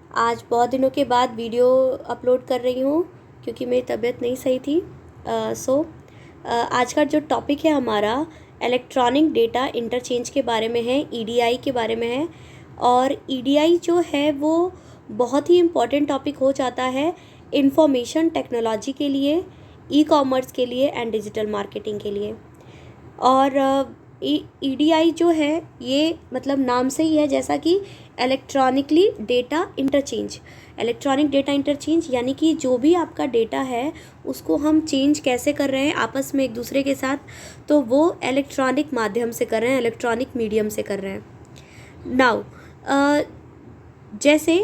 आज बहुत दिनों के बाद वीडियो अपलोड कर रही हूँ क्योंकि मेरी तबीयत नहीं सही थी। आज का जो टॉपिक है हमारा इलेक्ट्रॉनिक डेटा इंटरचेंज के बारे में है, ईडीआई के बारे में है। और ईडीआई जो है वो बहुत ही इम्पॉर्टेंट टॉपिक हो जाता है इंफॉर्मेशन टेक्नोलॉजी के लिए, ई कॉमर्स के लिए एंड डिजिटल मार्केटिंग के लिए। और ईडीआई जो है ये मतलब नाम से ही है, जैसा कि electronically data interchange. Electronic data interchange यानी कि जो भी आपका डेटा है उसको हम चेंज कैसे कर रहे हैं आपस में एक दूसरे के साथ, तो वो इलेक्ट्रॉनिक माध्यम से कर रहे हैं, इलेक्ट्रॉनिक मीडियम से कर रहे हैं। नाउ जैसे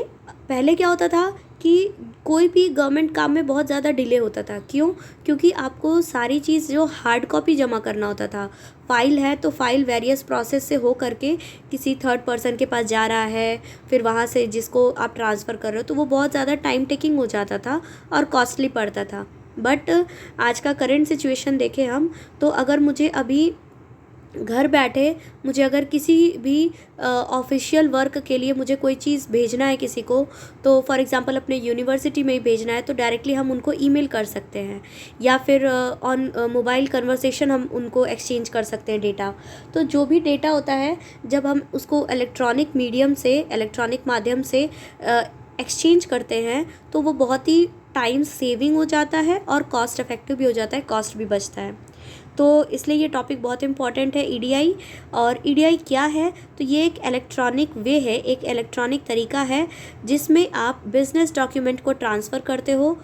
पहले क्या होता था कि कोई भी गवर्नमेंट काम में बहुत ज़्यादा डिले होता था। क्यों? क्योंकि आपको सारी चीज़ जो हार्ड कॉपी जमा करना होता था। फाइल है तो फाइल वेरियस प्रोसेस से हो करके किसी थर्ड पर्सन के पास जा रहा है, फिर वहाँ से जिसको आप ट्रांसफ़र कर रहे हो, तो वो बहुत ज़्यादा टाइम टेकिंग हो जाता था और कॉस्टली पड़ता था। बट आज का करंट सिचुएशन देखें हम, तो अगर मुझे अभी घर बैठे मुझे अगर किसी भी ऑफिशियल वर्क के लिए मुझे कोई चीज़ भेजना है किसी को, तो फॉर एग्जांपल अपने यूनिवर्सिटी में ही भेजना है, तो डायरेक्टली हम उनको ईमेल कर सकते हैं या फिर ऑन मोबाइल कन्वर्सेशन हम उनको एक्सचेंज कर सकते हैं डेटा। तो जो भी डेटा होता है जब हम उसको इलेक्ट्रॉनिक मीडियम से, इलेक्ट्रॉनिक माध्यम से एक्सचेंज करते हैं तो वो बहुत ही टाइम सेविंग हो जाता है और कॉस्ट इफेक्टिव भी हो जाता है, कॉस्ट भी बचता है। तो इसलिए ये टॉपिक बहुत इम्पॉर्टेंट है ईडीआई। और ईडीआई क्या है? तो ये एक इलेक्ट्रॉनिक वे है, एक इलेक्ट्रॉनिक तरीका है जिसमें आप बिजनेस डॉक्यूमेंट को ट्रांसफ़र करते हो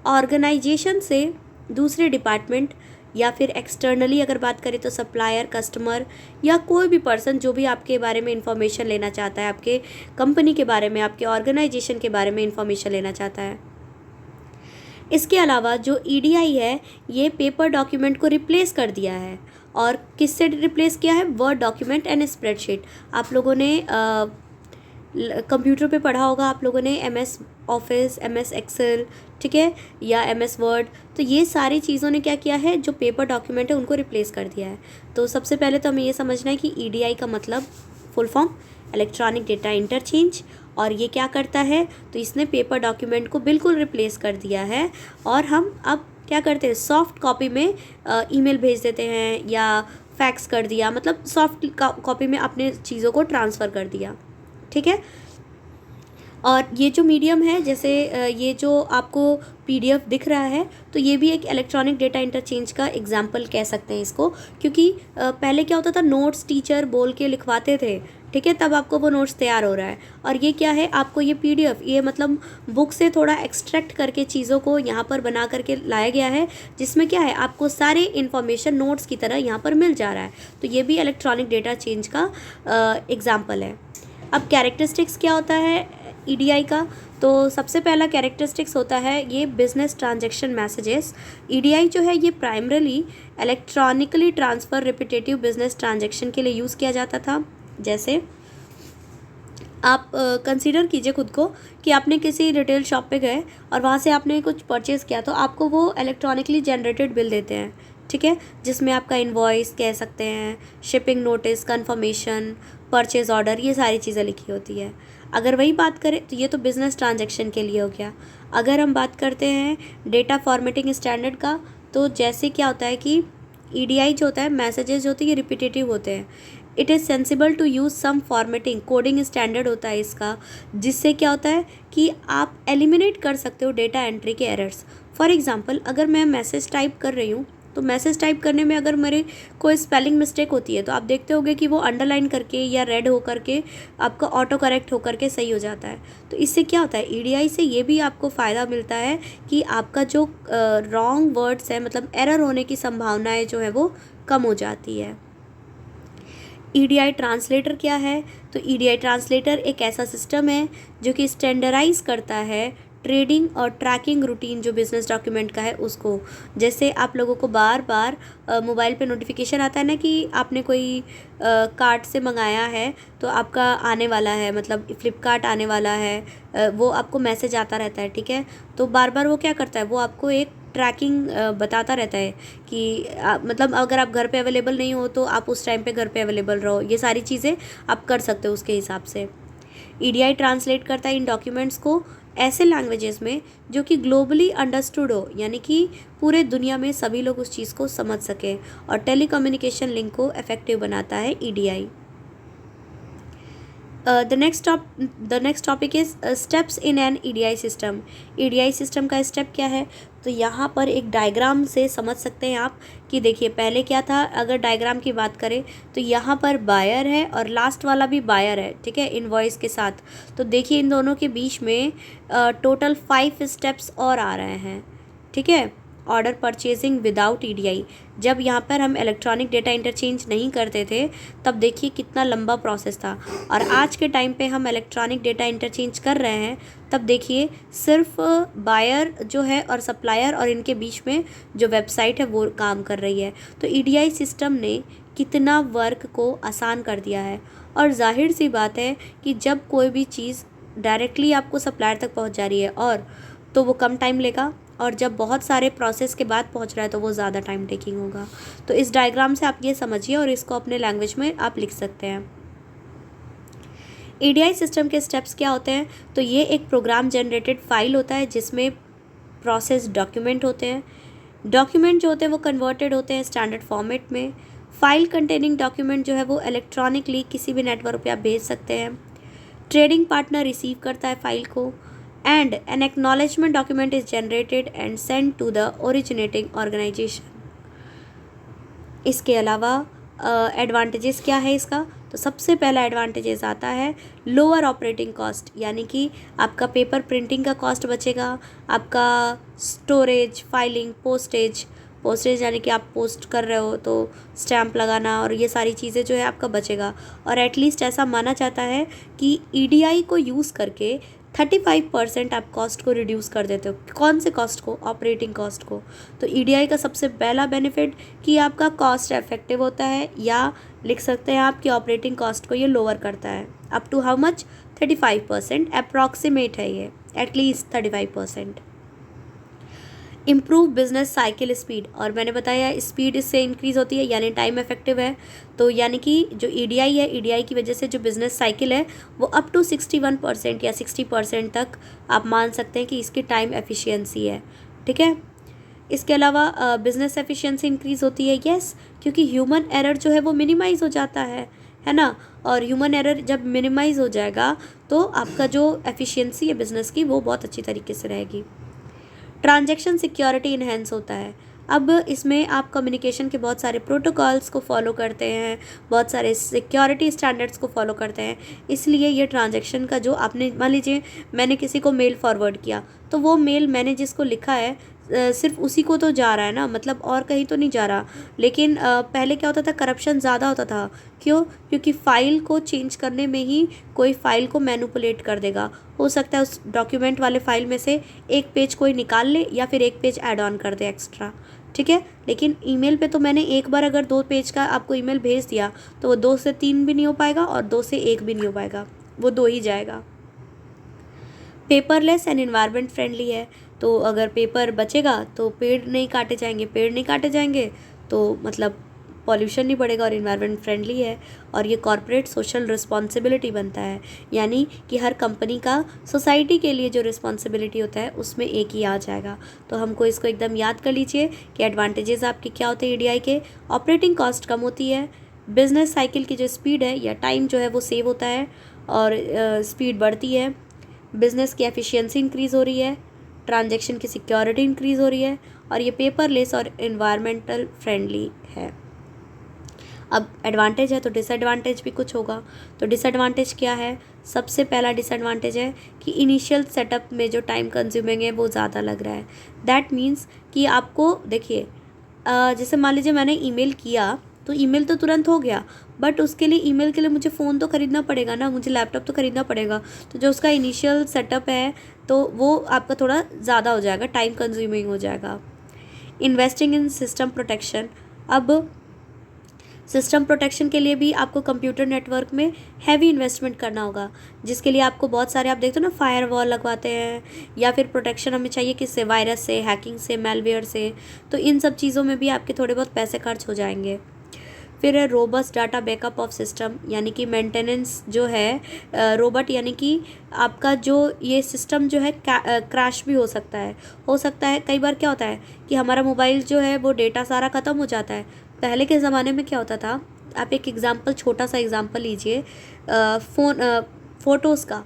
ऑर्गेनाइजेशन से दूसरे डिपार्टमेंट, या फिर एक्सटर्नली अगर बात करें तो सप्लायर, कस्टमर या कोई भी पर्सन जो भी आपके बारे में इंफॉर्मेशन लेना चाहता है, आपके कंपनी के बारे में, आपके ऑर्गेनाइजेशन के बारे में इंफॉर्मेशन लेना चाहता है। इसके अलावा जो ईडीआई है ये पेपर डॉक्यूमेंट को रिप्लेस कर दिया है। और किससे रिप्लेस किया है? Word document and spreadsheet. आप लोगों ने कंप्यूटर पे पढ़ा होगा, आप लोगों ने एमएस ऑफिस, एमएस एक्सेल, ठीक है, या एमएस वर्ड। तो ये सारी चीज़ों ने क्या किया है, जो पेपर डॉक्यूमेंट है उनको रिप्लेस कर दिया है। तो सबसे पहले तो हमें ये समझना है कि ईडीआई का मतलब full form electronic data interchange. और ये क्या करता है? तो इसने पेपर डॉक्यूमेंट को बिल्कुल रिप्लेस कर दिया है और हम अब क्या करते हैं, सॉफ्ट कॉपी में ईमेल भेज देते हैं या फैक्स कर दिया, मतलब सॉफ्ट कॉपी में अपने चीज़ों को ट्रांसफ़र कर दिया, ठीक है। और ये जो मीडियम है, जैसे ये जो आपको पीडीएफ दिख रहा है, तो ये भी एक इलेक्ट्रॉनिक डेटा इंटरचेंज का एग्जाम्पल कह सकते हैं इसको। क्योंकि पहले क्या होता था, नोट्स टीचर बोल के लिखवाते थे, ठीक है, तब आपको वो नोट्स तैयार हो रहा है। और ये क्या है, आपको ये पीडीएफ, ये मतलब बुक से थोड़ा एक्सट्रैक्ट करके चीज़ों को यहाँ पर बना करके लाया गया है, जिसमें क्या है, आपको सारे इन्फॉर्मेशन नोट्स की तरह यहाँ पर मिल जा रहा है। तो ये भी इलेक्ट्रॉनिक डेटा चेंज का एग्जाम्पल है। अब कैरेक्टरिस्टिक्स क्या होता है ईडीआई का? तो सबसे पहला कैरेक्टरिस्टिक्स होता है ये बिजनेस ट्रांजैक्शन मैसेजेस। ईडीआई जो है ये primarily electronically transfer repetitive business transaction के लिए यूज़ किया जाता था। जैसे आप कंसीडर कीजिए खुद को कि आपने किसी रिटेल शॉप पे गए और वहाँ से आपने कुछ परचेज़ किया, तो आपको वो इलेक्ट्रॉनिकली जनरेटेड बिल देते हैं, ठीक है, जिसमें आपका इनवॉइस कह सकते हैं, shipping notice, confirmation, purchase order, ये सारी चीज़ें लिखी होती है। अगर वही बात करें तो ये तो बिज़नेस ट्रांजैक्शन के लिए हो गया। अगर हम बात करते हैं डेटा फॉर्मेटिंग स्टैंडर्ड का, तो जैसे क्या होता है कि ईडीआई जो होता है, मैसेजेस जो होती है ये रिपीटेटिव होते हैं। It is sensible to use some formatting, coding standard होता है इसका, जिससे क्या होता है कि आप एलिमिनेट कर सकते हो डेटा एंट्री के एरर्स। फॉर एग्जांपल अगर मैं मैसेज टाइप कर रही हूँ, तो मैसेज टाइप करने में अगर मेरे कोई स्पेलिंग मिस्टेक होती है, तो आप देखते होगे कि वो अंडरलाइन करके या रेड हो करके आपका ऑटो करेक्ट हो करके सही हो जाता है। तो इससे क्या होता है, ईडीआई से ये भी आपको फ़ायदा मिलता है कि आपका जो रॉन्ग वर्ड्स है, मतलब एरर होने की संभावनाएं जो है वो कम हो जाती है। ईडीआई ट्रांसलेटर क्या है? तो ईडीआई ट्रांसलेटर एक ऐसा सिस्टम है जो कि स्टैंडर्डाइज करता है ट्रेडिंग और ट्रैकिंग रूटीन जो बिज़नेस डॉक्यूमेंट का है उसको। जैसे आप लोगों को बार बार मोबाइल पे नोटिफिकेशन आता है ना कि आपने कोई कार्ट से मंगाया है, तो आपका आने वाला है, मतलब फ्लिपकार्ट आने वाला है, वो आपको मैसेज आता रहता है, ठीक है। तो बार बार वो क्या करता है, वो आपको एक ट्रैकिंग बताता रहता है कि मतलब अगर आप घर पे अवेलेबल नहीं हो तो आप उस टाइम पे घर पे अवेलेबल रहो, ये सारी चीज़ें आप कर सकते हो उसके हिसाब से। ईडीआई ट्रांसलेट करता है इन डॉक्यूमेंट्स को ऐसे लैंग्वेजेस में जो कि ग्लोबली अंडरस्टूड हो, यानी कि पूरे दुनिया में सभी लोग उस चीज़ को समझ सकें, और टेलीकम्युनिकेशन लिंक को इफेक्टिव बनाता है EDI. The next topic is steps in an EDI system. EDI system का स्टेप क्या है? तो यहाँ पर एक डायग्राम से समझ सकते हैं आप कि देखिए पहले क्या था। अगर डायग्राम की बात करें तो यहाँ पर बायर है और लास्ट वाला भी बायर है, ठीक है, इनवॉइस के साथ। तो देखिए इन दोनों के बीच में टोटल 5 स्टेप्स और आ रहे हैं, ठीक है। ऑर्डर परचेजिंग विदाउट ईडीआई, जब यहाँ पर हम इलेक्ट्रॉनिक डेटा इंटरचेंज नहीं करते थे तब देखिए कितना लंबा प्रोसेस था, और आज के टाइम पे हम इलेक्ट्रॉनिक डेटा इंटरचेंज कर रहे हैं तब देखिए सिर्फ बायर जो है और सप्लायर और इनके बीच में जो वेबसाइट है वो काम कर रही है। तो ईडीआई सिस्टम ने कितना वर्क को आसान कर दिया है, और जाहिर सी बात है कि जब कोई भी चीज़ डायरेक्टली आपको सप्लायर तक पहुँच जा रही है और तो वो कम टाइम लेगा, और जब बहुत सारे प्रोसेस के बाद पहुंच रहा है तो वो ज़्यादा टाइम टेकिंग होगा। तो इस डायग्राम से आप ये समझिए और इसको अपने लैंग्वेज में आप लिख सकते हैं। ईडीआई सिस्टम के स्टेप्स क्या होते हैं? तो ये एक प्रोग्राम जनरेटेड फाइल होता है जिसमें प्रोसेस डॉक्यूमेंट होते हैं। डॉक्यूमेंट जो होते हैं वो कन्वर्टेड होते हैं स्टैंडर्ड फॉर्मेट में। फाइल कंटेनिंग डॉक्यूमेंट जो है वो इलेक्ट्रॉनिकली किसी भी नेटवर्क पे आप भेज सकते हैं। ट्रेडिंग पार्टनर रिसीव करता है फाइल को, and an acknowledgement document is generated and sent to the originating organization। इसके अलावा एडवांटेजेस क्या है इसका? तो सबसे पहला एडवांटेजेस आता है लोअर ऑपरेटिंग कॉस्ट, यानी कि आपका पेपर प्रिंटिंग का कॉस्ट बचेगा, आपका स्टोरेज, फाइलिंग, पोस्टेज यानी कि आप पोस्ट कर रहे हो तो स्टैम्प लगाना और ये सारी चीज़ें जो है आपका बचेगा। और एटलीस्ट ऐसा माना जाता है कि ईडीआई को यूज़ करके 35% आप कॉस्ट को रिड्यूस कर देते हो। कौन से कॉस्ट को? ऑपरेटिंग कॉस्ट को। तो ईडीआई का सबसे पहला बेनिफिट कि आपका कॉस्ट इफेक्टिव होता है, या लिख सकते हैं आप कि ऑपरेटिंग कॉस्ट को ये लोअर करता है। Up to how much? 35%। Approximate है ये, at least 35%। Improve business cycle speed, और मैंने बताया स्पीड इससे इंक्रीज़ होती है यानी टाइम इफेक्टिव है। तो यानी कि जो ईडीआई है, ईडीआई की वजह से जो बिज़नेस साइकिल है वो अप टू 61% या 60% तक आप मान सकते हैं कि इसकी टाइम एफिशिएंसी है, ठीक है। इसके अलावा बिज़नेस एफिशिएंसी इंक्रीज़ होती है, यस, क्योंकि ह्यूमन एरर जो है वो मिनिमाइज़ हो जाता है ना। और ह्यूमन एरर जब मिनिमाइज़ हो जाएगा तो आपका जो एफिशिएंसी है बिज़नेस की वो बहुत अच्छी तरीके से रहेगी। ट्रांजैक्शन सिक्योरिटी इन्हेंस होता है। अब इसमें आप कम्युनिकेशन के बहुत सारे प्रोटोकॉल्स को फॉलो करते हैं, बहुत सारे सिक्योरिटी स्टैंडर्ड्स को फॉलो करते हैं, इसलिए ये ट्रांजैक्शन का जो आपने, मान लीजिए मैंने किसी को मेल फॉरवर्ड किया तो वो मेल मैंने जिसको लिखा है सिर्फ उसी को तो जा रहा है ना, मतलब और कहीं तो नहीं जा रहा। लेकिन पहले क्या होता था, करप्शन ज़्यादा होता था। क्यों? क्योंकि फ़ाइल को चेंज करने में ही कोई फ़ाइल को मैनिपुलेट कर देगा। हो सकता है उस डॉक्यूमेंट वाले फ़ाइल में से एक पेज कोई निकाल ले या फिर एक पेज ऐड ऑन कर दे एक्स्ट्रा, ठीक है। लेकिन ईमेल पे तो मैंने एक बार अगर 2 पेज का आपको ईमेल भेज दिया तो वो 2 से 3 भी नहीं हो पाएगा और 2 से 1 भी नहीं हो पाएगा, वो 2 ही जाएगा। पेपरलेस एंड एनवायरनमेंट फ्रेंडली है। तो अगर पेपर बचेगा तो पेड़ नहीं काटे जाएंगे तो मतलब पॉल्यूशन नहीं बढ़ेगा, और इन्वायरमेंट फ्रेंडली है। और ये कॉर्पोरेट सोशल रिस्पॉन्सिबिलिटी बनता है, यानी कि हर कंपनी का सोसाइटी के लिए जो रिस्पॉन्सिबिलिटी होता है उसमें एक ही आ जाएगा। तो हमको इसको एकदम याद कर लीजिए कि एडवांटेजेस आपके क्या होते हैं ईडीआई के। ऑपरेटिंग कॉस्ट कम होती है, बिजनेस साइकिल की जो स्पीड है या टाइम जो है वो सेव होता है और स्पीड बढ़ती है, बिज़नेस की एफिशिएंसी इंक्रीज़ हो रही है, ट्रांजैक्शन की सिक्योरिटी इंक्रीज़ हो रही है, और ये पेपरलेस और इन्वायरमेंटल फ्रेंडली है। अब एडवांटेज है तो डिसएडवांटेज भी कुछ होगा। तो डिसएडवांटेज क्या है? सबसे पहला डिसएडवांटेज है कि इनिशियल सेटअप में जो टाइम कंज्यूमिंग है वो ज़्यादा लग रहा है। दैट मीन्स कि आपको देखिए जैसे मान लीजिए मैंने ईमेल किया तो ईमेल तो तुरंत हो गया, बट उसके लिए ईमेल के लिए मुझे फ़ोन तो ख़रीदना पड़ेगा ना, मुझे लैपटॉप तो ख़रीदना पड़ेगा। तो जो उसका इनिशियल सेटअप है तो वो आपका थोड़ा ज़्यादा हो जाएगा, टाइम कंज्यूमिंग हो जाएगा। इन्वेस्टिंग इन सिस्टम प्रोटेक्शन, अब सिस्टम प्रोटेक्शन के लिए भी आपको कंप्यूटर नेटवर्क में हैवी इन्वेस्टमेंट करना होगा, जिसके लिए आपको बहुत सारे, आप देखते हो ना, फायर वॉल लगवाते हैं, या फिर प्रोटेक्शन हमें चाहिए किससे, वायरस से, हैकिंग से, मेलवेयर से। तो इन सब चीज़ों में भी आपके थोड़े बहुत पैसे खर्च हो जाएंगे। फिर है robust data backup of system, यानी कि मेंटेनेंस जो है रोबोट, यानी कि आपका जो ये सिस्टम जो है क्रैश भी हो सकता है। कई बार क्या होता है कि हमारा मोबाइल जो है वो डेटा सारा ख़त्म हो जाता है। पहले के ज़माने में क्या होता था, आप एक एग्ज़ाम्पल, छोटा सा एग्ज़ाम्पल लीजिए फ़ोटोज़ का।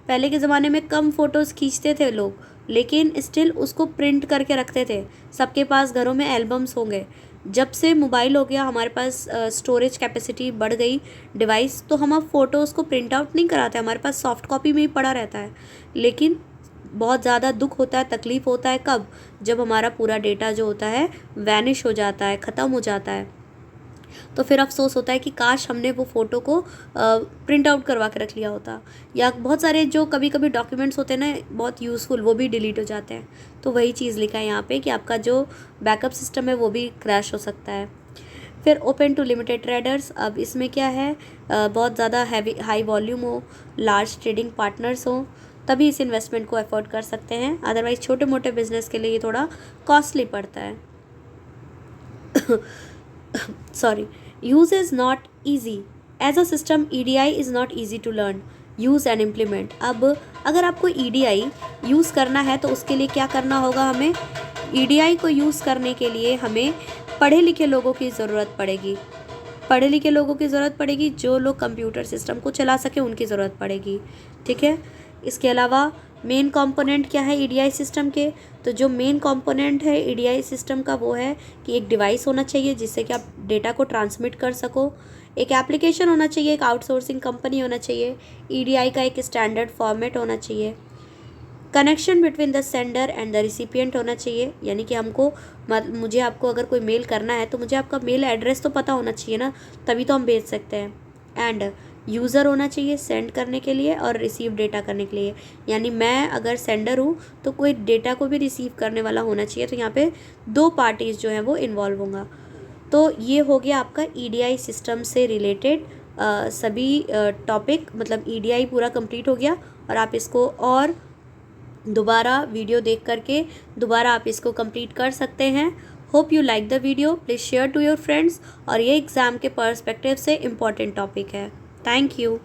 पहले के ज़माने में कम फ़ोटोज़ खींचते थे लोग, लेकिन स्टिल उसको प्रिंट करके रखते थे। सबके पास घरों में एल्बम्स होंगे। जब से मोबाइल हो गया, हमारे पास स्टोरेज कैपेसिटी बढ़ गई डिवाइस, तो हम अब फ़ोटोज़ को प्रिंट आउट नहीं कराते, हमारे पास सॉफ्ट कॉपी में ही पड़ा रहता है। लेकिन बहुत ज़्यादा दुख होता है, तकलीफ़ होता है कब, जब हमारा पूरा डेटा जो होता है वैनिश हो जाता है, ख़त्म हो जाता है। तो फिर अफसोस होता है कि काश हमने वो फ़ोटो को प्रिंट आउट करवा के रख लिया होता। या बहुत सारे जो कभी कभी डॉक्यूमेंट्स होते हैं ना बहुत यूज़फुल, वो भी डिलीट हो जाते हैं। तो वही चीज़ लिखा है यहाँ पे कि आपका जो बैकअप सिस्टम है वो भी क्रैश हो सकता है। फिर ओपन टू लिमिटेड ट्रेडर्स, अब इसमें क्या है, बहुत ज़्यादा हैवी हाई वॉल्यूम हो, लार्ज ट्रेडिंग पार्टनर्स हो, तभी इस इन्वेस्टमेंट को अफोर्ड कर सकते हैं। अदरवाइज़ छोटे मोटे बिजनेस के लिए ये थोड़ा कॉस्टली पड़ता है। Sorry, use is not easy as a system. EDI is not easy to learn, use and implement. अब अगर आपको EDI यूज़ करना है तो उसके लिए क्या करना होगा, हमें EDI को यूज़ करने के लिए हमें पढ़े लिखे लोगों की ज़रूरत पड़ेगी, जो लोग कंप्यूटर सिस्टम को चला सके उनकी ज़रूरत पड़ेगी। ठीक है। इसके अलावा मेन कंपोनेंट क्या है EDI सिस्टम के, तो जो मेन कंपोनेंट है EDI सिस्टम का वो है कि एक डिवाइस होना चाहिए जिससे कि आप डेटा को ट्रांसमिट कर सको, एक एप्लीकेशन होना चाहिए, एक आउटसोर्सिंग कंपनी होना चाहिए, EDI का एक स्टैंडर्ड फॉर्मेट होना चाहिए, connection between the sender and the recipient होना चाहिए, यानी कि मुझे आपको अगर कोई मेल करना है तो मुझे आपका मेल एड्रेस तो पता होना चाहिए ना, तभी तो हम भेज सकते हैं। एंड यूज़र होना चाहिए सेंड करने के लिए और रिसीव डेटा करने के लिए, यानी मैं अगर सेंडर हूँ तो कोई डेटा को भी रिसीव करने वाला होना चाहिए। तो यहाँ पे 2 पार्टीज़ जो हैं वो इन्वॉल्व होंगे। तो ये हो गया आपका EDI सिस्टम से रिलेटेड सभी टॉपिक, मतलब EDI पूरा कंप्लीट हो गया। और आप इसको और दोबारा वीडियो देख करके दोबारा आप इसको कंप्लीट कर सकते हैं। Hope you like the video, please share to your friends. और ये एग्ज़ाम के पर्सपेक्टिव से इम्पॉर्टेंट टॉपिक है। Thank you.